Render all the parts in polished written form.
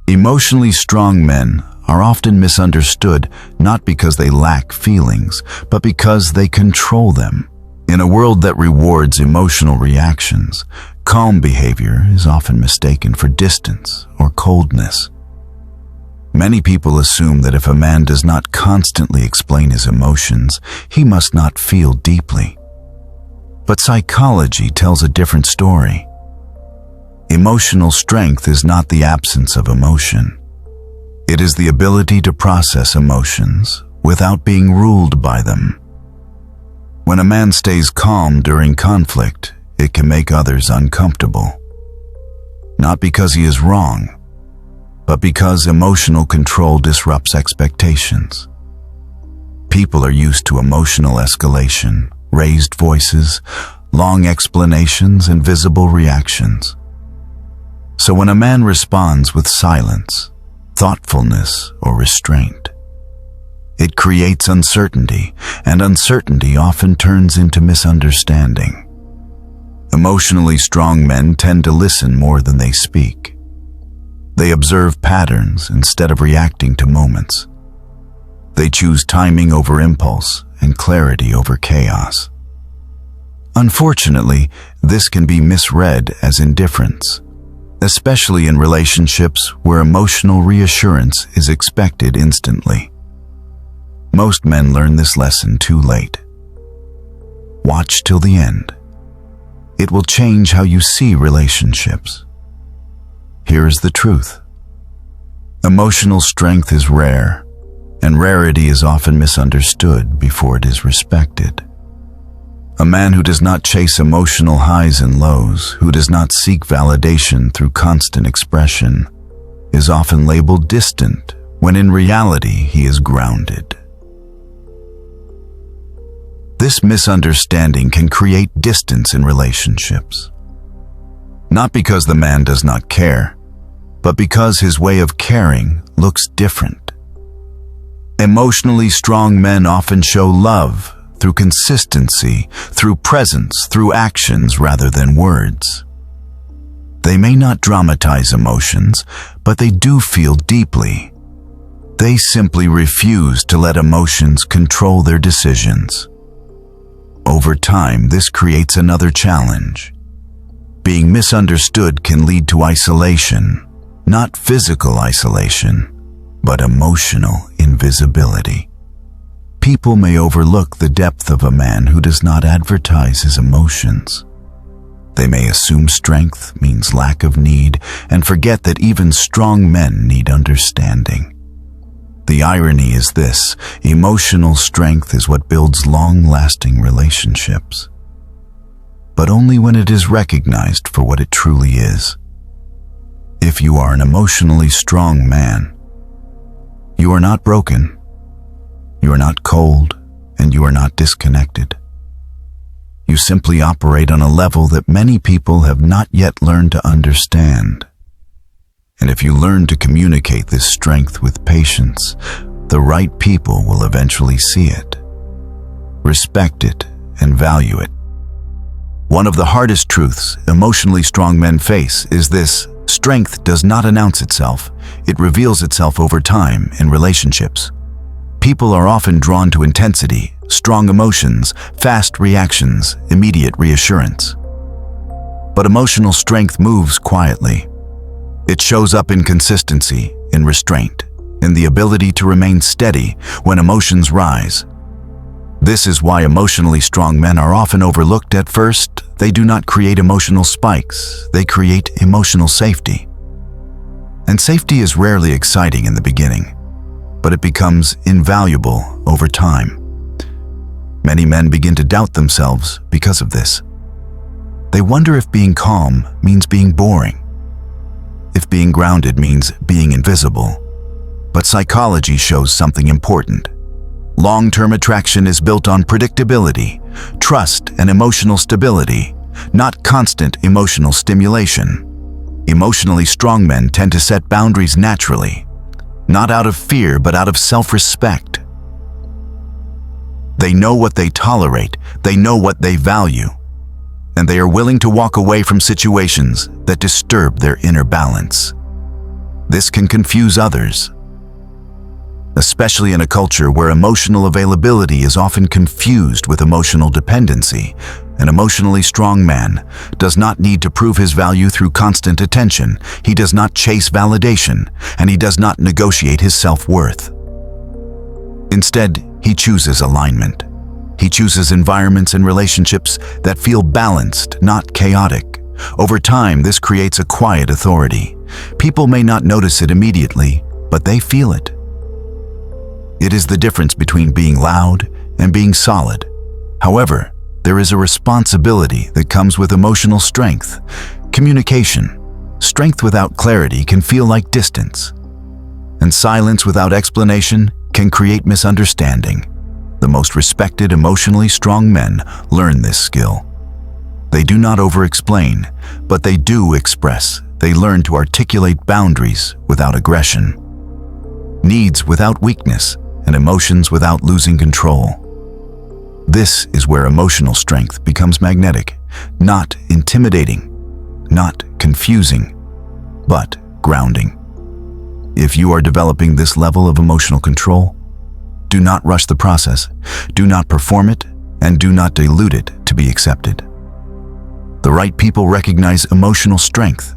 Emotionally strong men are often misunderstood not because they lack feelings, but because they control them. In a world that rewards emotional reactions, calm behavior is often mistaken for distance or coldness. Many people assume that if a man does not constantly explain his emotions, he must not feel deeply. But psychology tells a different story. Emotional strength is not the absence of emotion. It is the ability to process emotions without being ruled by them. When a man stays calm during conflict, it can make others uncomfortable. Not because he is wrong, but because emotional control disrupts expectations. People are used to emotional escalation, raised voices, long explanations, and visible reactions. So when a man responds with silence, thoughtfulness, or restraint, it creates uncertainty, and uncertainty often turns into misunderstanding. Emotionally strong men tend to listen more than they speak. They observe patterns instead of reacting to moments. They choose timing over impulse and clarity over chaos. Unfortunately, this can be misread as indifference, especially in relationships where emotional reassurance is expected instantly. Most men learn this lesson too late. Watch till the end. It will change how you see relationships. Here is the truth. Emotional strength is rare, and rarity is often misunderstood before it is respected. A man who does not chase emotional highs and lows, who does not seek validation through constant expression, is often labeled distant, when in reality he is grounded. This misunderstanding can create distance in relationships. Not because the man does not care, but because his way of caring looks different. Emotionally strong men often show love through consistency, through presence, through actions rather than words. They may not dramatize emotions, but they do feel deeply. They simply refuse to let emotions control their decisions. Over time, this creates another challenge. Being misunderstood can lead to isolation, not physical isolation, but emotional invisibility. People may overlook the depth of a man who does not advertise his emotions. They may assume strength means lack of need and forget that even strong men need understanding. The irony is this: emotional strength is what builds long-lasting relationships, but only when it is recognized for what it truly is. If you are an emotionally strong man, you are not broken, you are not cold, and you are not disconnected. You simply operate on a level that many people have not yet learned to understand. And if you learn to communicate this strength with patience, the right people will eventually see it, respect it, and value it. One of the hardest truths emotionally strong men face is this: strength does not announce itself, it reveals itself over time in relationships. People are often drawn to intensity, strong emotions, fast reactions, immediate reassurance. But emotional strength moves quietly. It shows up in consistency, in restraint, in the ability to remain steady when emotions rise. This is why emotionally strong men are often overlooked at first. They do not create emotional spikes, they create emotional safety. And safety is rarely exciting in the beginning, but it becomes invaluable over time. Many men begin to doubt themselves because of this. They wonder if being calm means being boring, if being grounded means being invisible. But psychology shows something important. Long-term attraction is built on predictability, trust, and emotional stability, not constant emotional stimulation. Emotionally strong men tend to set boundaries naturally, not out of fear but out of self-respect. They know what they tolerate, they know what they value, and they are willing to walk away from situations that disturb their inner balance. This can confuse others, especially in a culture where emotional availability is often confused with emotional dependency. An emotionally strong man does not need to prove his value through constant attention. He does not chase validation, and he does not negotiate his self-worth. Instead, he chooses alignment. He chooses environments and relationships that feel balanced, not chaotic. Over time, this creates a quiet authority. People may not notice it immediately, but they feel it. It is the difference between being loud and being solid. However, there is a responsibility that comes with emotional strength. Communication. Strength without clarity can feel like distance, and silence without explanation can create misunderstanding. The most respected, emotionally strong men learn this skill. They do not over-explain, but they do express. They learn to articulate boundaries without aggression, needs without weakness, and emotions without losing control. This is where emotional strength becomes magnetic, not intimidating, not confusing, but grounding. If you are developing this level of emotional control, do not rush the process, do not perform it, and do not dilute it to be accepted. The right people recognize emotional strength,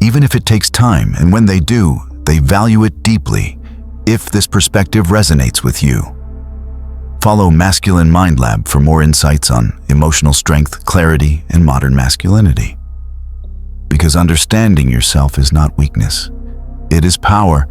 even if it takes time, and when they do, they value it deeply. If this perspective resonates with you, follow Masculine Mind Lab for more insights on emotional strength, clarity, and modern masculinity. Because understanding yourself is not weakness, it is power.